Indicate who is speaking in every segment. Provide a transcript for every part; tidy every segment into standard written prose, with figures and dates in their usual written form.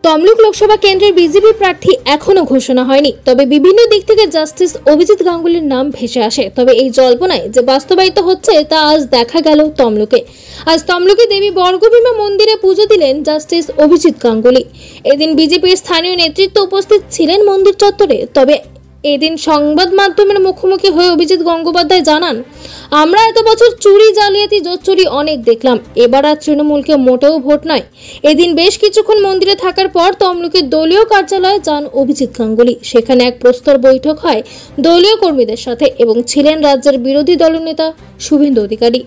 Speaker 1: তমলুক লোকসভা কেন্দ্রের বিজেপি প্রার্থী এখনো ঘোষণা হয়নি, তবে বিভিন্ন দিক থেকে জাস্টিস অভিজিৎ গাঙ্গুলির নাম ভেসে আসে। তবে এই জল্পনায় যে বাস্তবায়িত হচ্ছে তা আজ দেখা গেল তমলুকে। আজ তমলুকে দেবী বর্গভীমা মন্দিরে পুজো দিলেন জাস্টিস অভিজিৎ গাঙ্গুলি। এদিন বিজেপির স্থানীয় নেতৃত্ব উপস্থিত ছিলেন মন্দির চত্বরে। তবে এদিন সংবাদ মাধ্যমের মুখোমুখি হয়ে অভিজিৎ গঙ্গোপাধ্যায় জানান, আমরা এত বছর চুরি জালিয়াতি জোচ্চুরি অনেক দেখলাম, এবার আর তৃণমূলকে মোটেও ভোট নয়। এদিন বেশ কিছুক্ষণ মন্দিরে থাকার পর তমলুকের দলীয় কার্যালয়ে যান অভিজিৎ গাঙ্গুলি। সেখানে এক প্রস্তর বৈঠক হয় দলীয় কর্মীদের সাথে এবং ছিলেন রাজ্যের বিরোধী দলনেতা শুভেন্দু অধিকারী।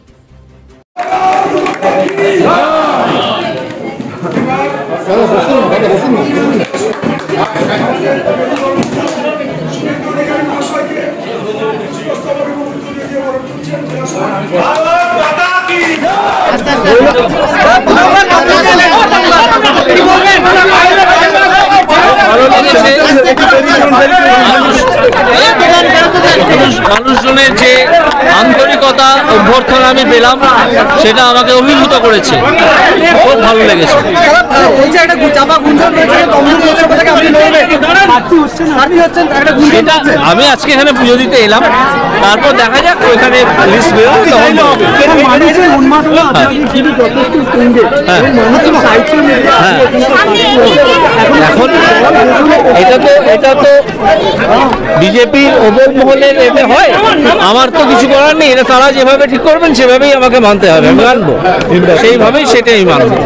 Speaker 2: মানুষজনের যে আন্তরিকতা অভ্যর্থনা আমি পেলাম সেটা আমাকে অভিভূত করেছে, খুব ভালো লেগেছে। আমি আজকে এখানে পুজো দিতে এলাম, তারপর দেখা যাক ওইখানে লিস্ট বেরোবে তখন। এখন এটা তো বিজেপির ওপর মহলের এতে হয়, আমার তো কিছু করার নেই। এটা তারা যেভাবে ঠিক করবেন সেভাবেই আমাকে মানতে হবে, আমি মানবো সেইভাবেই, সেটাই মানবো।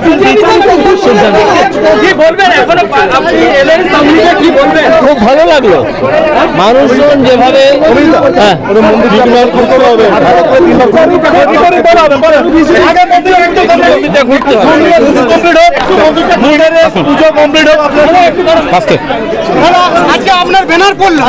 Speaker 2: খুব ভালো লাগলো মানুষজন যেভাবে
Speaker 3: আপনার ব্যানার পড়লো।